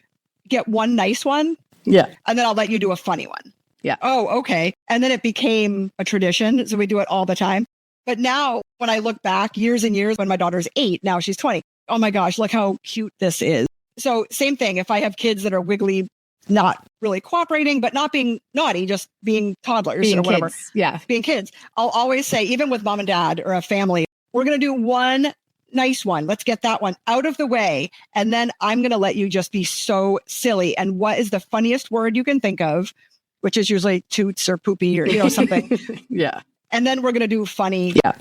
[SPEAKER 2] get one nice one.
[SPEAKER 1] Yeah.
[SPEAKER 2] And then I'll let you do a funny one.
[SPEAKER 1] Yeah.
[SPEAKER 2] Oh, okay. And then it became a tradition. So we do it all the time. But now when I look back years and years, when my daughter's 8, now she's 20. Oh my gosh, look how cute this is. So same thing. If I have kids that are wiggly, not really cooperating, but not being naughty, just being toddlers or whatever.
[SPEAKER 1] Kids. Yeah.
[SPEAKER 2] Being kids. I'll always say, even with mom and dad or a family, we're going to do one nice one. Let's get that one out of the way. And then I'm going to let you just be so silly. And what is the funniest word you can think of, which is usually toots or poopy or, you know, something.
[SPEAKER 1] Yeah.
[SPEAKER 2] And then we're going to do funny.
[SPEAKER 1] Yeah.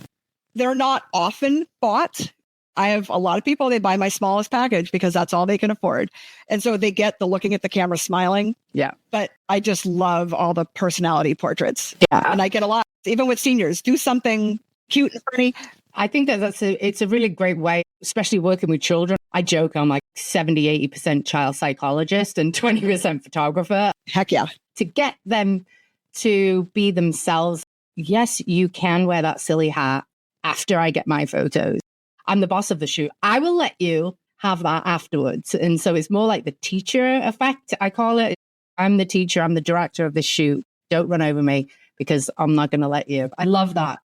[SPEAKER 2] They're not often bought. I have a lot of people, they buy my smallest package because that's all they can afford. And so they get the looking at the camera smiling.
[SPEAKER 1] Yeah.
[SPEAKER 2] But I just love all the personality portraits.
[SPEAKER 1] Yeah.
[SPEAKER 2] And I get a lot, even with seniors, do something cute and funny.
[SPEAKER 1] I think that it's a really great way, especially working with children. I joke, I'm like 70, 80% child psychologist and 20% photographer.
[SPEAKER 2] Heck yeah.
[SPEAKER 1] To get them to be themselves. Yes, you can wear that silly hat after I get my photos. I'm the boss of the shoot. I will let you have that afterwards. And so it's more like the teacher effect, I call it. I'm the teacher, I'm the director of the shoot. Don't run over me because I'm not going to let you. I love that.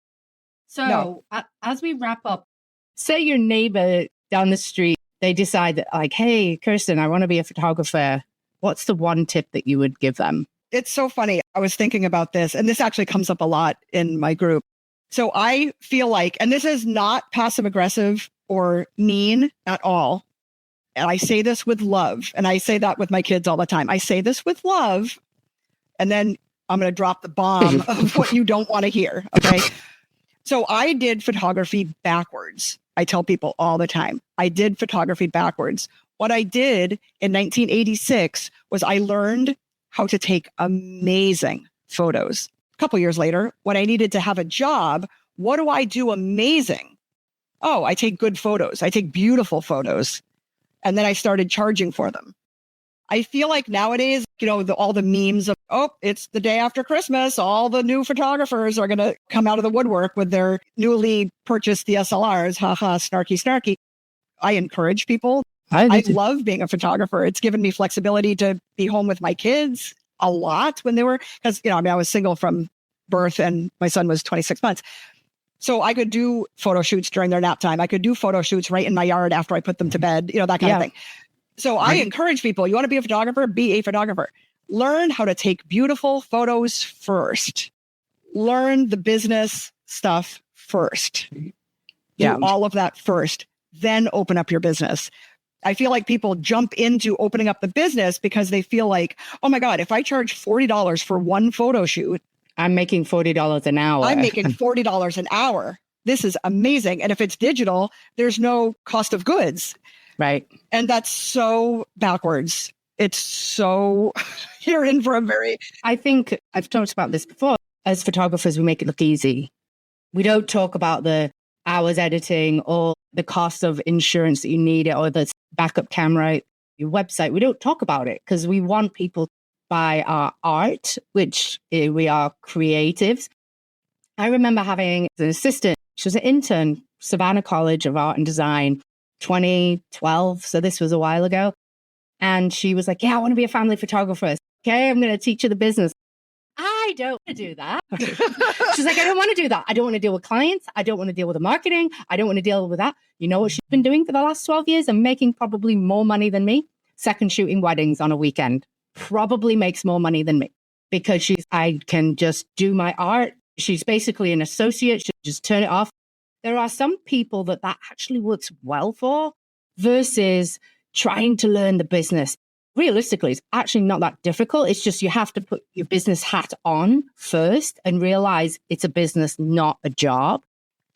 [SPEAKER 1] So as we wrap up, say your neighbor down the street, they decide that like, hey, Kirsten, I want to be a photographer. What's the one tip that you would give them?
[SPEAKER 2] It's so funny. I was thinking about this, and this actually comes up a lot in my group. So I feel like, and this is not passive aggressive or mean at all. And I say this with love. And I say that with my kids all the time. I say this with love. And then I'm going to drop the bomb of what you don't want to hear. Okay. So I did photography backwards. I tell people all the time, I did photography backwards. What I did in 1986 was I learned how to take amazing photos. A couple years later, when I needed to have a job, what do I do amazing? Oh, I take good photos. I take beautiful photos. And then I started charging for them. I feel like nowadays, all the memes of, oh, it's the day after Christmas. All the new photographers are going to come out of the woodwork with their newly purchased DSLRs. Haha, snarky, snarky. I encourage people. I love being a photographer. It's given me flexibility to be home with my kids a lot when they were, because, I was single from birth and my son was 26 months. So I could do photo shoots during their nap time. I could do photo shoots right in my yard after I put them to bed, that kind of thing. So I encourage people, you want to be a photographer? Be a photographer. Learn how to take beautiful photos first. Learn the business stuff first. Do all of that first, then open up your business. I feel like people jump into opening up the business because they feel like, oh my God, if I charge $40 for one photo shoot,
[SPEAKER 1] I'm making $40 an hour.
[SPEAKER 2] I'm making $40 an hour. This is amazing. And if it's digital, there's no cost of goods.
[SPEAKER 1] Right.
[SPEAKER 2] And that's so backwards. It's so, you're in for a very...
[SPEAKER 1] I think I've talked about this before. As photographers, we make it look easy. We don't talk about the hours editing or the cost of insurance that you need or the backup camera, your website. We don't talk about it because we want people to buy our art, which we are creatives. I remember having an assistant. She was an intern, Savannah College of Art and Design, 2012. So this was a while ago. And she was like, yeah, I want to be a family photographer. Okay, I'm going to teach you the business. I don't want to do that. She's like, I don't want to do that. I don't want to deal with clients. I don't want to deal with the marketing. I don't want to deal with that. You know what she's been doing for the last 12 years and making probably more money than me? Second shooting weddings on a weekend. Probably makes more money than me because I can just do my art. She's basically an associate. She'll just turn it off. There are some people that actually works well for versus trying to learn the business. Realistically, it's actually not that difficult. It's just you have to put your business hat on first and realize it's a business, not a job.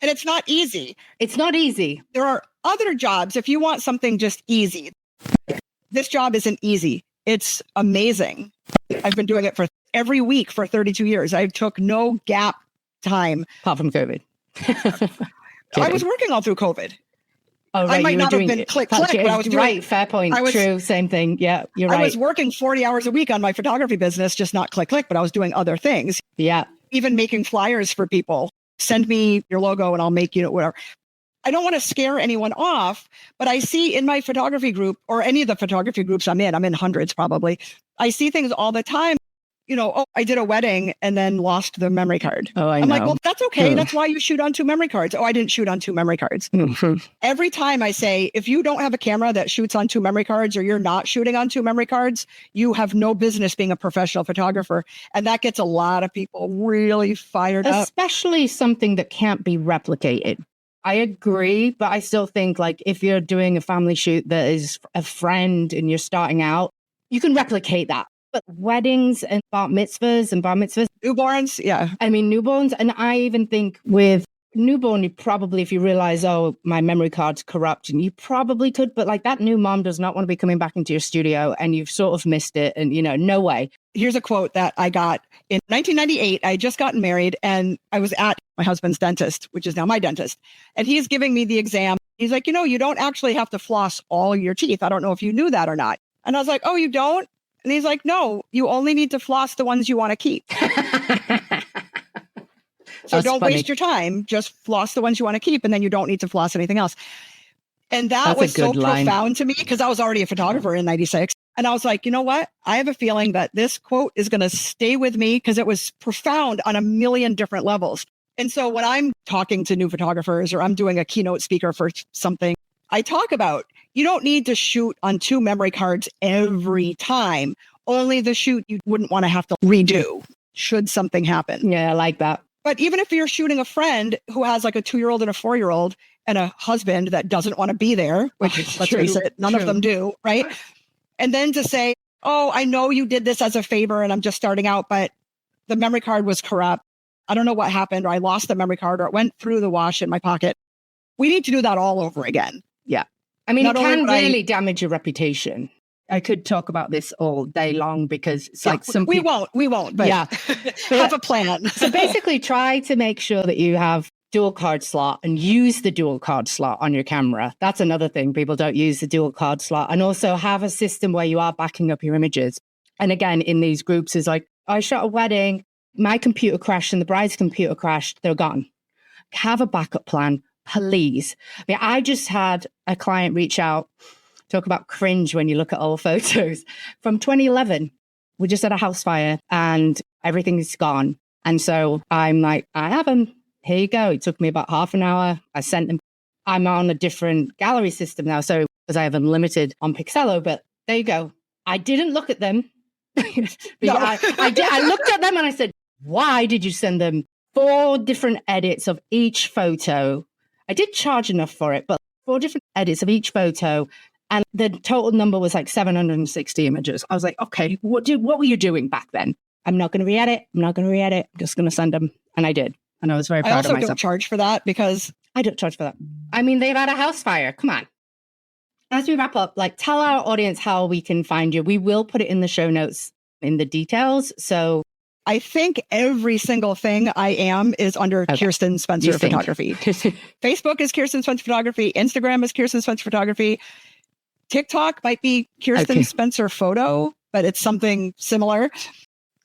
[SPEAKER 2] And it's not easy.
[SPEAKER 1] It's not easy.
[SPEAKER 2] There are other jobs. If you want something just easy, this job isn't easy. It's amazing. I've been doing it for every week for 32 years. I took no gap time.
[SPEAKER 1] Apart from COVID.
[SPEAKER 2] I was working all through COVID.
[SPEAKER 1] Oh, right.
[SPEAKER 2] I might not have been click, but I was doing...
[SPEAKER 1] Right, fair point. True, same thing. Yeah, you're right.
[SPEAKER 2] I was working 40 hours a week on my photography business, just not click, but I was doing other things.
[SPEAKER 1] Yeah.
[SPEAKER 2] Even making flyers for people. Send me your logo and I'll make, whatever. I don't want to scare anyone off, but I see in my photography group or any of the photography groups I'm in hundreds probably. I see things all the time. Oh, I did a wedding and then lost the memory card.
[SPEAKER 1] Oh, I'm
[SPEAKER 2] like, well, that's okay. That's why you shoot on 2 memory cards. Oh, I didn't shoot on 2 memory cards. Every time I say, if you don't have a camera that shoots on 2 memory cards or you're not shooting on 2 memory cards, you have no business being a professional photographer. And that gets a lot of people really fired up.
[SPEAKER 1] Especially something that can't be replicated. I agree, but I still think like if you're doing a family shoot that is a friend and you're starting out, you can replicate that. But weddings and bar mitzvahs.
[SPEAKER 2] Newborns, yeah.
[SPEAKER 1] I mean, newborns. And I even think with newborn, you probably, if you realize, oh, my memory card's corrupt, and you probably could, but like that new mom does not want to be coming back into your studio and you've sort of missed it. And, no way.
[SPEAKER 2] Here's a quote that I got in 1998. I had just gotten married and I was at my husband's dentist, which is now my dentist. And he's giving me the exam. He's like, you don't actually have to floss all your teeth. I don't know if you knew that or not. And I was like, oh, you don't? And he's like, no, you only need to floss the ones you want to keep. So don't waste your time. Just floss the ones you want to keep. And then you don't need to floss anything else. And that's was so profound to me because I was already a photographer in 96. And I was like, you know what? I have a feeling that this quote is going to stay with me because it was profound on a million different levels. And so when I'm talking to new photographers or I'm doing a keynote speaker for something, I talk about you don't need to shoot on 2 memory cards every time. Only the shoot you wouldn't want to have to redo should something happen.
[SPEAKER 1] Yeah, I like that.
[SPEAKER 2] But even if you're shooting a friend who has like a 2-year-old and a 4-year-old and a husband that doesn't want to be there, which let's face it, none of them do, right? And then to say, oh, I know you did this as a favor and I'm just starting out, but the memory card was corrupt. I don't know what happened, or I lost the memory card, or it went through the wash in my pocket. We need to do that all over again.
[SPEAKER 1] Yeah. I mean,
[SPEAKER 2] Not
[SPEAKER 1] it can
[SPEAKER 2] only would I-
[SPEAKER 1] really damage your reputation. I could talk about this all day long because it's like some
[SPEAKER 2] we
[SPEAKER 1] people...
[SPEAKER 2] won't, but
[SPEAKER 1] Yeah.
[SPEAKER 2] have a plan.
[SPEAKER 1] So basically try to make sure that you have dual card slot and use the dual card slot on your camera. That's another thing. People don't use the dual card slot. And also have a system where you are backing up your images. And again, in these groups is like, I shot a wedding, my computer crashed and the bride's computer crashed. They're gone. Have a backup plan, please. I mean, I just had a client reach out, talk about cringe when you look at old photos from 2011. We just had a house fire and everything's gone. And so I'm like, I have them. Here you go. It took me about half an hour. I sent them. I'm on a different gallery system now. So because I have them limited on Pixello, but there you go. I didn't look at them.
[SPEAKER 2] No.
[SPEAKER 1] I looked at them and I said, why did you send them 4 different edits of each photo? I did charge enough for it, but 4 different edits of each photo. And the total number was like 760 images. I was like, okay, what were you doing back then? I'm not going to re-edit. I'm just going to send them. And I did. And I was very proud of myself.
[SPEAKER 2] I also don't charge for that because...
[SPEAKER 1] I don't charge for that. I mean, they've had a house fire. Come on. As we wrap up, like tell our audience how we can find you. We will put it in the show notes in the details. So
[SPEAKER 2] I think every single thing I am is under Kirsten Spencer Photography. Facebook is Kirsten Spencer Photography. Instagram is Kirsten Spencer Photography. TikTok might be Kirsten Spencer Photo, but it's something similar.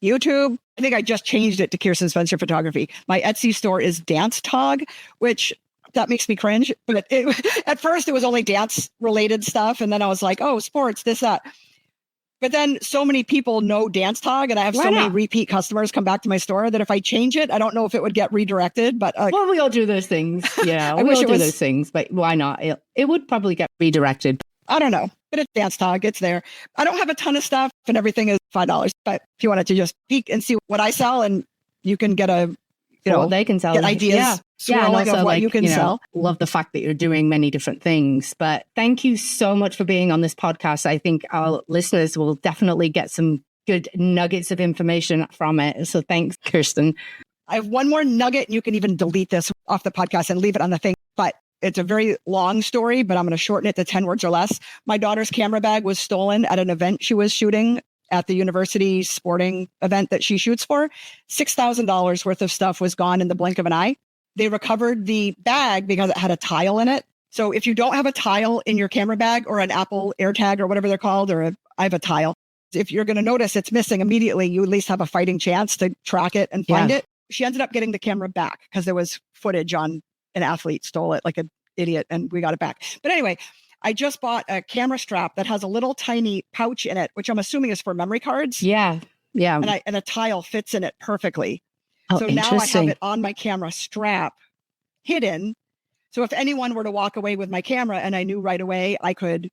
[SPEAKER 2] YouTube, I think I just changed it to Kirsten Spencer Photography. My Etsy store is Dance Tog, which that makes me cringe. But at first it was only dance related stuff. And then I was like, oh, sports, this, that. But then so many people know Dance Tog and I have many repeat customers come back to my store that if I change it, I don't know if it would get redirected. But
[SPEAKER 1] well, we all do those things. Yeah, we all do those things. But why not? It would probably get redirected.
[SPEAKER 2] I don't know. But it's Dance Tog. It's there. I don't have a ton of stuff and everything is $5. But if you wanted to just peek and see what I sell and you can get
[SPEAKER 1] they can sell,
[SPEAKER 2] get ideas swirling of what you can sell.
[SPEAKER 1] Love the fact that you're doing many different things. But thank you so much for being on this podcast. I think our listeners will definitely get some good nuggets of information from it. So thanks, Kirsten.
[SPEAKER 2] I have one more nugget. You can even delete this off the podcast and leave it on the thing. But it's a very long story, but I'm going to shorten it to 10 words or less. My daughter's camera bag was stolen at an event she was shooting at the university sporting event that she shoots for. $6,000 worth of stuff was gone in the blink of an eye. They recovered the bag because it had a tile in it. So if you don't have a tile in your camera bag or an Apple AirTag or whatever they're called, I have a tile. If you're going to notice it's missing immediately, you at least have a fighting chance to track it and find it. She ended up getting the camera back because there was footage on an athlete stole it like an idiot and we got it back. But anyway, I just bought a camera strap that has a little tiny pouch in it, which I'm assuming is for memory cards.
[SPEAKER 1] Yeah. Yeah.
[SPEAKER 2] And a tile fits in it perfectly.
[SPEAKER 1] Oh,
[SPEAKER 2] so now I have it on my camera strap hidden. So if anyone were to walk away with my camera and I knew right away, I could.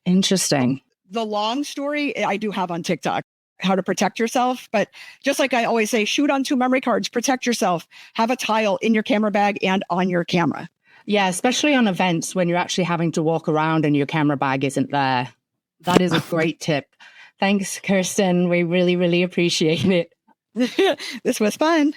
[SPEAKER 1] Interesting.
[SPEAKER 2] The long story I do have on TikTok, how to protect yourself. But just like I always say, shoot on 2 memory cards, protect yourself, have a tile in your camera bag and on your camera.
[SPEAKER 1] Yeah, especially on events when you're actually having to walk around and your camera bag isn't there. That is a great tip. Thanks, Kirsten. We really, really appreciate it.
[SPEAKER 2] This was fun.